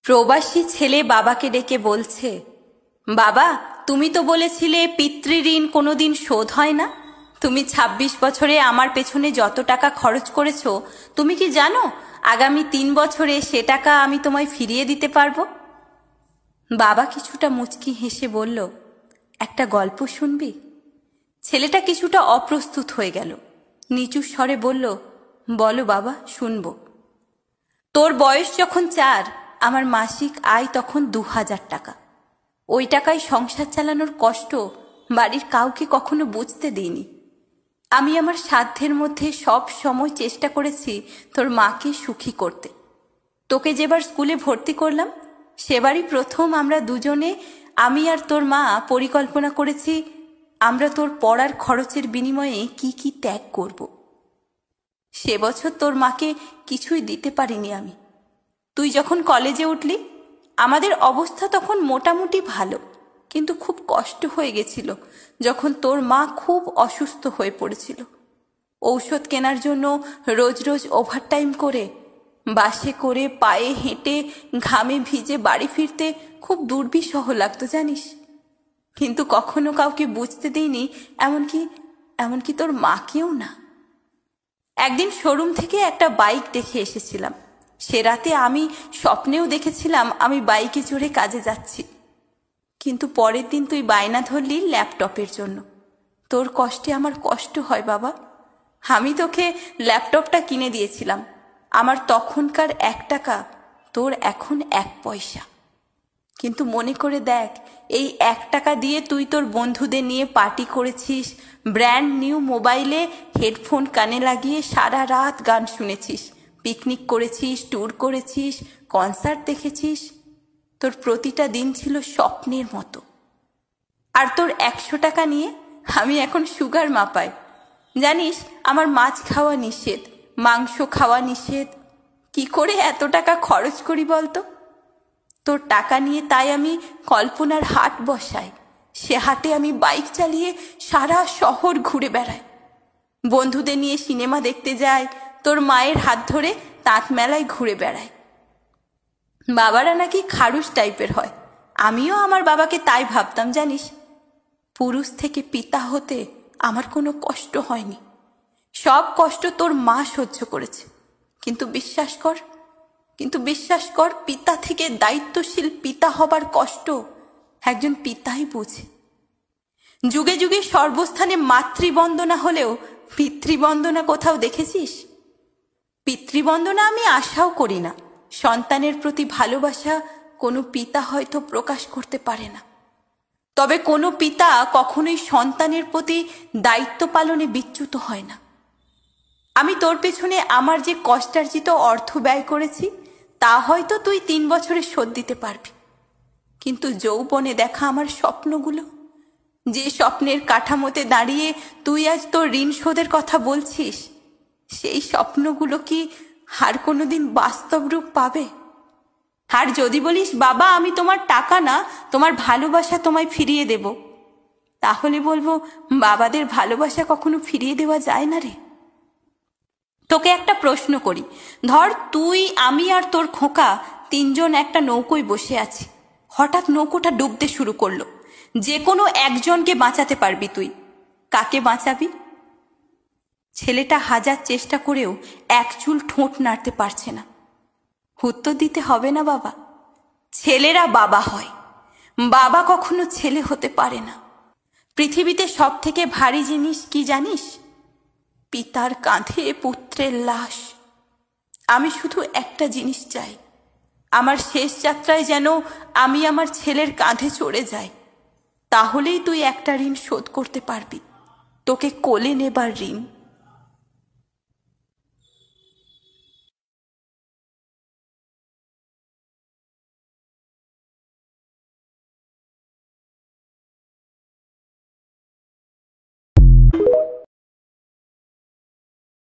প্রবাসী ছেলে বাবাকে ডেকে বলছে, বাবা, তুমি তো বলেছিলে পিতৃঋণ কোনোদিন শোধ হয় না। তুমি ২৬ বছরে আমার পেছনে যত টাকা খরচ করেছো, তুমি কি জানো আগামী ৩ বছরে সে টাকা আমি তোমায় ফিরিয়ে দিতে পারবো? বাবা কিছুটা মুচকি হেসে বলল, একটা গল্প শুনবি? ছেলেটা কিছুটা অপ্রস্তুত হয়ে গেল। নিচু স্বরে বলল, বলো বাবা, শুনব। তোর বয়স যখন ৪, আমার মাসিক আয় তখন ২০০০ টাকা। ওই টাকায় সংসার চালানোর কষ্ট বাড়ির কাউকে কখনো বুঝতে দিইনি। আমি আমার সাধ্যের মধ্যে সব সময় চেষ্টা করেছি তোর মাকে সুখী করতে। তোকে যেবার স্কুলে ভর্তি করলাম, সেবারই প্রথম আমরা দুজনে, আমি আর তোর মা, পরিকল্পনা করেছি আমরা তোর পড়ার খরচের বিনিময়ে কি কি ত্যাগ করব। সে বছর তোর মাকে কিছুই দিতে পারিনি আমি। তুই যখন কলেজে উঠলি, আমাদের অবস্থা তখন মোটামুটি ভালো, কিন্তু খুব কষ্ট হয়ে গেছিল যখন তোর মা খুব অসুস্থ হয়ে পড়েছিল। ঔষধ কেনার জন্য রোজ রোজ ওভারটাইম করে, বাসে করে, পায়ে হেঁটে, ঘামে ভিজে বাড়ি ফিরতে খুব দুর্বিষহ লাগতো জানিস। কিন্তু কখনো কাউকে বুঝতে দিইনি, এমনকি তোর মাকেও না। একদিন শোরুম থেকে একটা বাইক দেখে এসেছিলাম। সে রাতে আমি স্বপ্নেও দেখেছিলাম আমি বাইকে চড়ে কাজে যাচ্ছি। কিন্তু পরের দিন তুই বায়না ধরলি ল্যাপটপের জন্য। তোর কষ্টে আমার কষ্ট হয় বাবা। আমি তোকে ল্যাপটপটা কিনে দিয়েছিলাম। আমার তখনকার ১ টাকা, তোর এখন ১ পয়সা। কিন্তু মনে করে দেখ, এই ১ টাকা দিয়ে তুই তোর বন্ধুদের নিয়ে পার্টি করেছিস, ব্র্যান্ড নিউ মোবাইলে হেডফোন কানে লাগিয়ে সারা রাত গান শুনেছিস, পিকনিক করেছিস, ট্যুর করেছিস, কনসার্ট দেখেছিস। তোর প্রতিটা দিন ছিল স্বপ্নের মতো। আর তোর ১০০ টাকা নিয়ে আমি এখন সুগার মাপাই। জানিস, আমার মাছ খাওয়া নিষেধ, মাংস খাওয়া নিষেধ। কি করে এত টাকা খরচ করি বলতো? তোর টাকা নিয়ে তাই আমি কল্পনার হাট বসাই। সে হাটে আমি বাইক চালিয়ে সারা শহর ঘুরে বেড়াই, বন্ধুদের নিয়ে সিনেমা দেখতে যাই, তোর মায়ের হাত ধরে তাঁত মেলায় ঘুরে বেড়াই। বাবারা নাকি খারুস টাইপের হয়, আমিও আমার বাবাকে তাই ভাবতাম জানিস। পুরুষ থেকে পিতা হতে আমার কোনো কষ্ট হয়নি। সব কষ্ট তোর মা সহ্য করেছে। কিন্তু বিশ্বাস কর, পিতা থেকে দায়িত্বশীল পিতা হবার কষ্ট একজন পিতাই বোঝে। যুগে যুগে সর্বস্থানে মাতৃবন্দনা হলেও পিতৃবন্দনা কোথাও দেখেছিস? পিতৃবন্দনা আমি আশাও করি না। সন্তানের প্রতি ভালোবাসা কোনো পিতা হয়তো প্রকাশ করতে পারে না, তবে কোনো পিতা কখনোই সন্তানের প্রতি দায়িত্ব পালনে বিচ্যুত হয় না। আমি তোর পেছনে আমার যে কষ্টার্জিত অর্থ ব্যয় করেছি, তা হয়তো তুই ৩ বছরে শোধ দিতে পারবি। কিন্তু যৌবনে দেখা আমার স্বপ্নগুলো, যে স্বপ্নের কাঠামোতে দাঁড়িয়ে তুই আজ তোর ঋণ শোধের কথা বলছিস, সেই স্বপ্নগুলো কি আর কোনোদিন বাস্তব রূপ পাবে? আর যদি বলিস, বাবা আমি তোমার টাকা না, তোমার ভালোবাসা তোমায় ফিরিয়ে দেব, তাহলে বলবো, বাবাদের ভালোবাসা কখনো ফিরিয়ে দেওয়া যায় না রে। তোকে একটা প্রশ্ন করি, ধর তুই, আমি আর তোর খোকা ৩ জন একটা নৌকোয় বসে আছি। হঠাৎ নৌকোটা ডুবতে শুরু করলো। যে কোনো একজনকে বাঁচাতে পারবি তুই, কাকে বাঁচাবি? ছেলেটা হাজার চেষ্টা করেও এক চুল ঠোঁট নাড়তে পারছে না। উত্তর দিতে হবে না বাবা, ছেলেরা বাবা হয়, বাবা কখনো ছেলে হতে পারে না। পৃথিবীতে সব থেকে ভারী জিনিস কি জানিস? পিতার কাঁধে পুত্রের লাশ। আমি শুধু একটা জিনিস চাই, আমার শেষ যাত্রায় যেন আমি আমার ছেলের কাঁধে চড়ে যাই। তাহলেই তুই একটা ঋণ শোধ করতে পারবি, তোকে কোলে নেবার ঋণ।